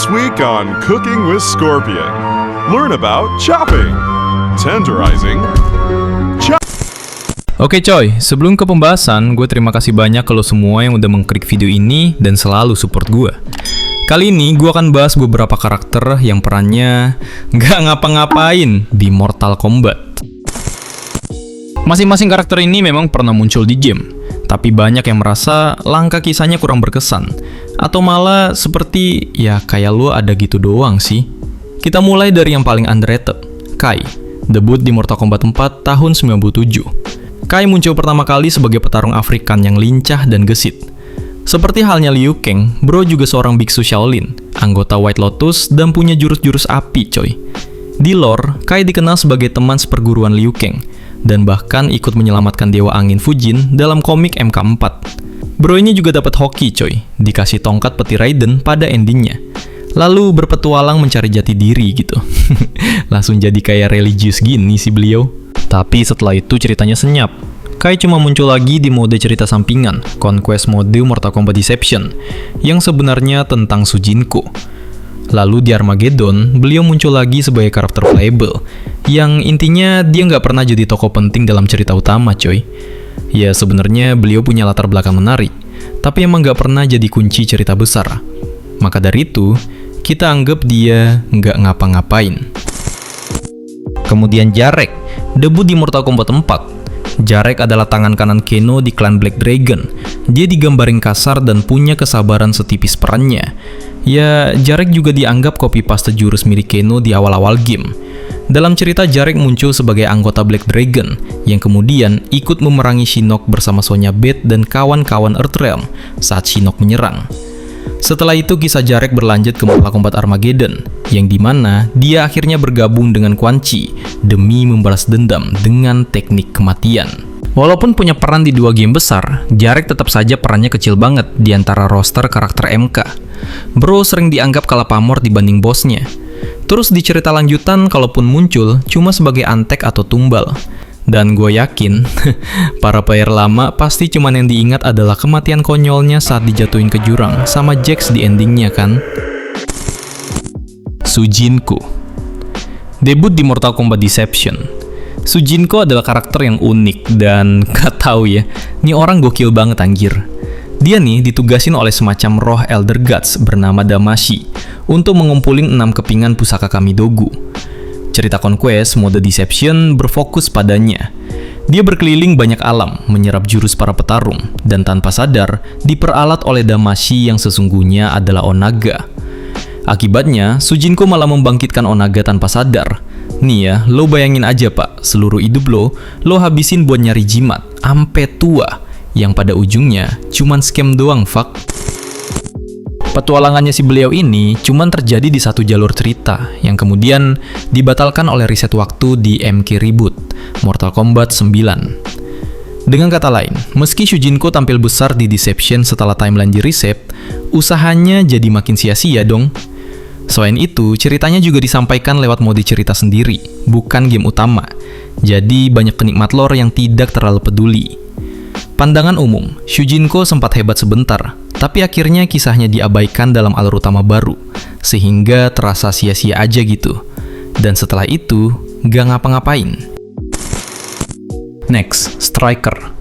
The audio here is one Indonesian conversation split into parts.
This week on Cooking with Scorpion, learn about chopping, tenderizing, Oke coy, sebelum ke pembahasan, gue terima kasih banyak ke lo semua yang udah mengklik video ini dan selalu support gue. Kali ini gue akan bahas beberapa karakter yang perannya nggak ngapa-ngapain di Mortal Kombat. Masing-masing karakter ini memang pernah muncul di game, tapi banyak yang merasa langkah kisahnya kurang berkesan, atau malah seperti ya kayak lo ada gitu doang sih. Kita mulai dari yang paling underrated, Kai, debut di Mortal Kombat 4 tahun 97. Kai muncul pertama kali sebagai petarung Afrikan yang lincah dan gesit. Seperti halnya Liu Kang, bro juga seorang biksu Shaolin, anggota White Lotus, dan punya jurus-jurus api coy. Di lore, Kai dikenal sebagai teman seperguruan Liu Kang, dan bahkan ikut menyelamatkan Dewa Angin Fujin dalam komik MK4. Bro ini juga dapat hoki coy, dikasih tongkat peti Raiden pada endingnya. Lalu berpetualang mencari jati diri gitu. Langsung jadi kayak religius gini sih beliau. Tapi setelah itu ceritanya senyap. Kai cuma muncul lagi di mode cerita sampingan, Conquest mode Mortal Kombat Deception, yang sebenarnya tentang Shujinko. Lalu di Armageddon, beliau muncul lagi sebagai karakter playable, yang intinya dia nggak pernah jadi tokoh penting dalam cerita utama coy. Ya sebenarnya beliau punya latar belakang menarik, tapi emang nggak pernah jadi kunci cerita besar. Maka dari itu, kita anggap dia nggak ngapa-ngapain. Kemudian Jarek, debut di Mortal Kombat 4. Jarek adalah tangan kanan Keno di klan Black Dragon. Dia digambarin kasar dan punya kesabaran setipis perannya. Ya, Jarek juga dianggap copy paste jurus milik Keno di awal-awal game. Dalam cerita, Jarek muncul sebagai anggota Black Dragon, yang kemudian ikut memerangi Shinnok bersama Sonya Blade dan kawan-kawan Earthrealm saat Shinnok menyerang. Setelah itu kisah Jarek berlanjut ke Mortal Kombat Armageddon, yang dimana dia akhirnya bergabung dengan Quan Chi demi membalas dendam dengan teknik kematian. Walaupun punya peran di dua game besar, Jarek tetap saja perannya kecil banget di antara roster karakter MK. Bro sering dianggap kalah pamor dibanding bosnya. Terus di cerita lanjutan, kalaupun muncul, cuma sebagai antek atau tumbal. Dan gue yakin, para player lama pasti cuman yang diingat adalah kematian konyolnya saat dijatuhin ke jurang sama Jax di endingnya kan? Shujinko, debut di Mortal Kombat Deception. Shujinko adalah karakter yang unik dan gak tahu ya, ini orang gokil banget anjir. Dia nih ditugasin oleh semacam roh Elder Gods bernama Damashi untuk mengumpulin 6 kepingan pusaka Kamidogu. Cerita Conquest mode Deception berfokus padanya. Dia berkeliling banyak alam, menyerap jurus para petarung, dan tanpa sadar diperalat oleh Damashi yang sesungguhnya adalah Onaga. Akibatnya, Shujinko malah membangkitkan Onaga tanpa sadar. Nih ya, lo bayangin aja pak, seluruh hidup lo habisin buat nyari jimat, ampe tua, yang pada ujungnya cuman scam doang fuck. Petualangannya si beliau ini cuman terjadi di satu jalur cerita, yang kemudian dibatalkan oleh reset waktu di MK Reboot, Mortal Kombat 9. Dengan kata lain, meski Shujinko tampil besar di Deception setelah timeline di reset, usahanya jadi makin sia-sia dong. Selain itu, ceritanya juga disampaikan lewat mode cerita sendiri, bukan game utama. Jadi banyak penikmat lore yang tidak terlalu peduli. Pandangan umum, Shujinko sempat hebat sebentar, tapi akhirnya kisahnya diabaikan dalam alur utama baru, sehingga terasa sia-sia aja gitu. Dan setelah itu, gak ngapa-ngapain. Next, Striker.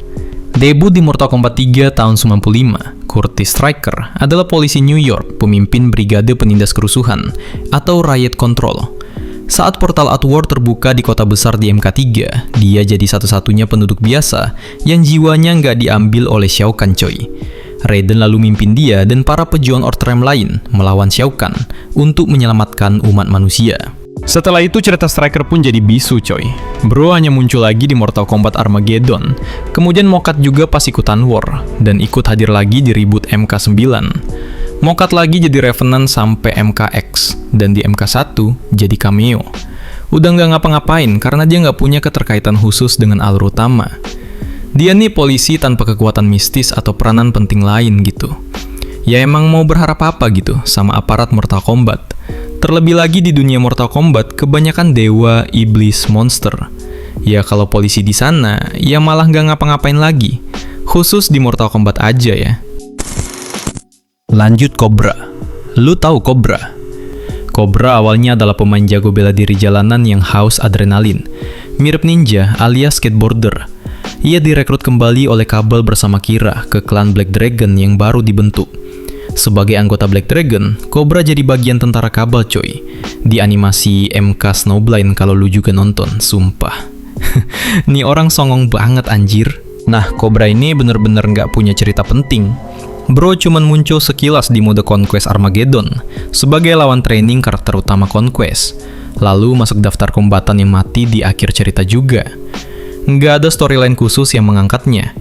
Debut di Mortal Kombat 3 tahun 95, Curtis Striker adalah polisi New York, pemimpin Brigade Penindas Kerusuhan, atau Riot Control. Saat portal Outworld terbuka di kota besar di MK3, dia jadi satu-satunya penduduk biasa yang jiwanya nggak diambil oleh Shao Kahn coy. Raiden lalu mimpin dia dan para pejuang Earthrealm lain melawan Shao Kahn untuk menyelamatkan umat manusia. Setelah itu cerita Striker pun jadi bisu coy. Bro hanya muncul lagi di Mortal Kombat Armageddon, kemudian mokat juga pas ikutan War, dan ikut hadir lagi di reboot MK9. Mokat lagi jadi Revenant sampai MKX, dan di MK1 jadi cameo. Udah nggak ngapa-ngapain karena dia nggak punya keterkaitan khusus dengan alur utama. Dia nih polisi tanpa kekuatan mistis atau peranan penting lain gitu. Ya emang mau berharap apa gitu sama aparat Mortal Kombat. Terlebih lagi di dunia Mortal Kombat kebanyakan dewa, iblis, monster. Ya kalau polisi di sana, ya malah nggak ngapa-ngapain lagi. Khusus di Mortal Kombat aja ya. Lanjut Cobra. Lu tahu Cobra? Cobra awalnya adalah pemain jago bela diri jalanan yang haus adrenalin. Mirip ninja alias skateboarder. Ia direkrut kembali oleh Cable bersama Kira ke klan Black Dragon yang baru dibentuk. Sebagai anggota Black Dragon, Cobra jadi bagian tentara Cable coy. Di animasi MK Snowblind kalau lu juga nonton, sumpah. Nih orang songong banget anjir. Nah, Cobra ini bener-bener nggak punya cerita penting. Bro cuman muncul sekilas di mode Conquest Armageddon sebagai lawan training karakter utama Conquest, lalu masuk daftar kombatan yang mati di akhir cerita juga. Nggak ada storyline khusus yang mengangkatnya.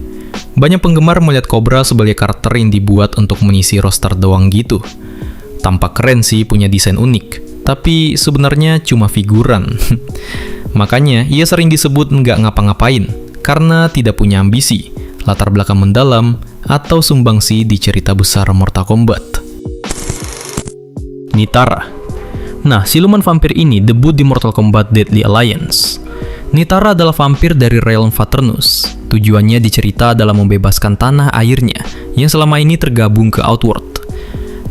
Banyak penggemar melihat Cobra sebagai karakter yang dibuat untuk mengisi roster doang gitu. Tampak keren sih, punya desain unik, tapi sebenarnya cuma figuran. Makanya ia sering disebut nggak ngapa-ngapain, karena tidak punya ambisi, latar belakang mendalam, atau sumbangsi di cerita besar Mortal Kombat. Nitara. Nah, siluman vampir ini debut di Mortal Kombat Deadly Alliance. Nitara adalah vampir dari realm Vatternus. Tujuannya di cerita adalah membebaskan tanah airnya yang selama ini tergabung ke Outworld.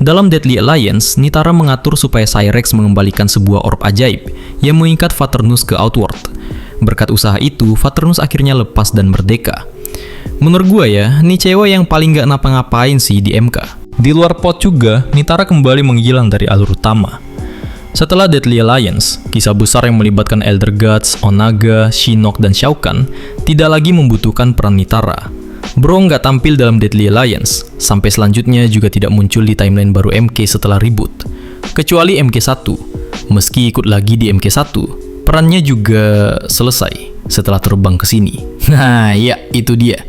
Dalam Deadly Alliance, Nitara mengatur supaya Cyrex mengembalikan sebuah orb ajaib yang mengikat Vatternus ke Outworld. Berkat usaha itu, Vatternus akhirnya lepas dan merdeka. Menurut gue ya, ini cewek yang paling gak ngapa-ngapain sih di MK. Di luar pot juga, Nitara kembali menghilang dari alur utama. Setelah Deadly Alliance, kisah besar yang melibatkan Elder Gods, Onaga, Shinnok, dan Shao Kahn tidak lagi membutuhkan peran Nitara. Bro nggak tampil dalam Deadly Alliance, sampai selanjutnya juga tidak muncul di timeline baru MK setelah reboot. Kecuali MK1, meski ikut lagi di MK1, perannya juga selesai setelah terbang ke sini. Nah, ya, itu dia.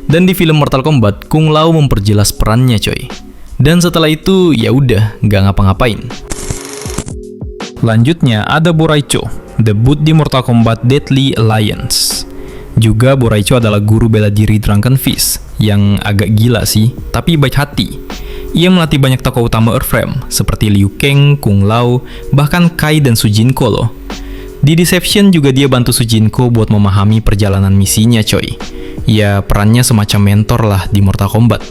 Dan di film Mortal Kombat, Kung Lao memperjelas perannya, coy. Dan setelah itu, ya udah, nggak ngapa-ngapain. Lanjutnya ada Boraicho, debut di Mortal Kombat Deadly Alliance. Juga Boraicho adalah guru bela diri Drunken Fist, yang agak gila sih, tapi baik hati. Ia melatih banyak tokoh utama Earthrealm, seperti Liu Kang, Kung Lao, bahkan Kai dan Sujinko loh. Di Deception juga dia bantu Sujinko buat memahami perjalanan misinya coy. Ya perannya semacam mentor lah di Mortal Kombat.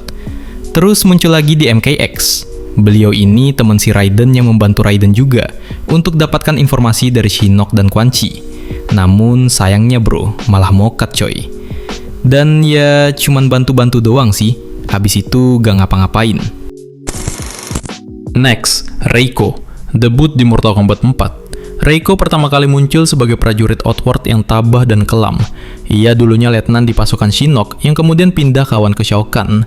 Terus muncul lagi di MKX. Beliau ini teman si Raiden yang membantu Raiden juga untuk dapatkan informasi dari Shinnok dan Quan Chi. Namun sayangnya bro, malah mokat coy. Dan ya cuman bantu-bantu doang sih. Habis itu gak ngapa-ngapain. Next, Reiko, debut di Mortal Kombat 4. Reiko pertama kali muncul sebagai prajurit Outworld yang tabah dan kelam. Ia dulunya letnan di pasukan Shinnok yang kemudian pindah kawan ke Shao Kahn.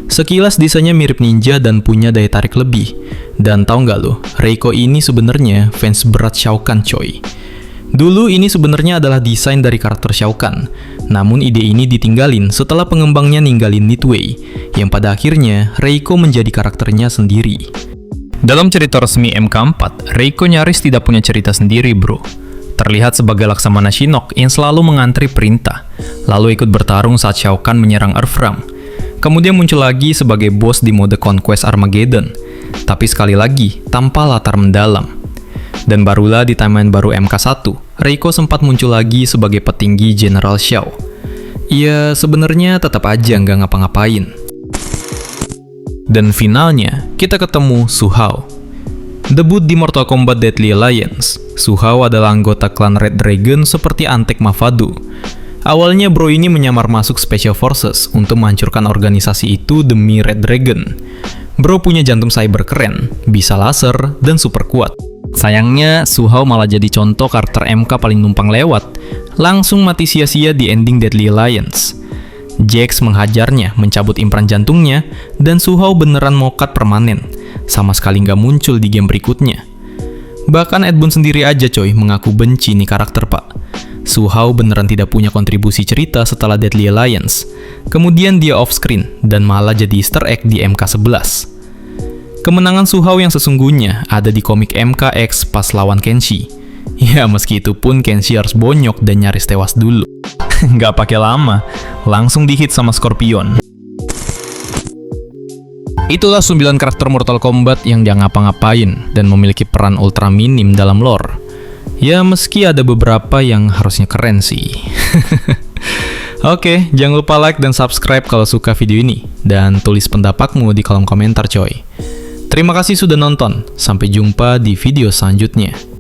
Sekilas desainnya mirip ninja dan punya daya tarik lebih. Dan tahu nggak lo, Reiko ini sebenarnya fans berat Shao Kahn coy. Dulu ini sebenarnya adalah desain dari karakter Shao Kahn. Namun ide ini ditinggalin setelah pengembangnya ninggalin Midway, yang pada akhirnya Reiko menjadi karakternya sendiri. Dalam cerita resmi MK4, Reiko nyaris tidak punya cerita sendiri bro. Terlihat sebagai laksamana Shinnok yang selalu mengantri perintah, lalu ikut bertarung saat Shao Kahn menyerang Earthrealm. Kemudian muncul lagi sebagai bos di mode Conquest Armageddon, tapi sekali lagi tanpa latar mendalam. Dan barulah di timeline baru MK1, Reiko sempat muncul lagi sebagai petinggi General Shao. Ya sebenarnya tetap aja nggak ngapa-ngapain. Dan finalnya, kita ketemu Su Hao. Debut di Mortal Kombat Deadly Alliance, Su Hao adalah anggota klan Red Dragon seperti Antek Mavado. Awalnya bro ini menyamar masuk Special Forces untuk menghancurkan organisasi itu demi Red Dragon. Bro punya jantung cyber keren, bisa laser, dan super kuat. Sayangnya, Su Hao malah jadi contoh karakter MK paling numpang lewat. Langsung mati sia-sia di ending Deadly Alliance. Jax menghajarnya, mencabut implan jantungnya, dan Su Hao beneran mokat permanen. Sama sekali nggak muncul di game berikutnya. Bahkan Ed Boon sendiri aja coy mengaku benci nih karakter pak. Su Hao beneran tidak punya kontribusi cerita setelah Deadly Alliance. Kemudian dia off-screen, dan malah jadi easter egg di MK11. Kemenangan Su Hao yang sesungguhnya ada di komik MKX pas lawan Kenshi. Ya meski itu pun Kenshi harus bonyok dan nyaris tewas dulu. Nggak pakai lama, langsung dihit sama Scorpion. Itulah 9 karakter Mortal Kombat yang dia ngapa-ngapain dan memiliki peran ultra minim dalam lore. Ya meski ada beberapa yang harusnya keren sih. Oke, jangan lupa like dan subscribe kalau suka video ini. Dan tulis pendapatmu di kolom komentar coy. Terima kasih sudah nonton. Sampai jumpa di video selanjutnya.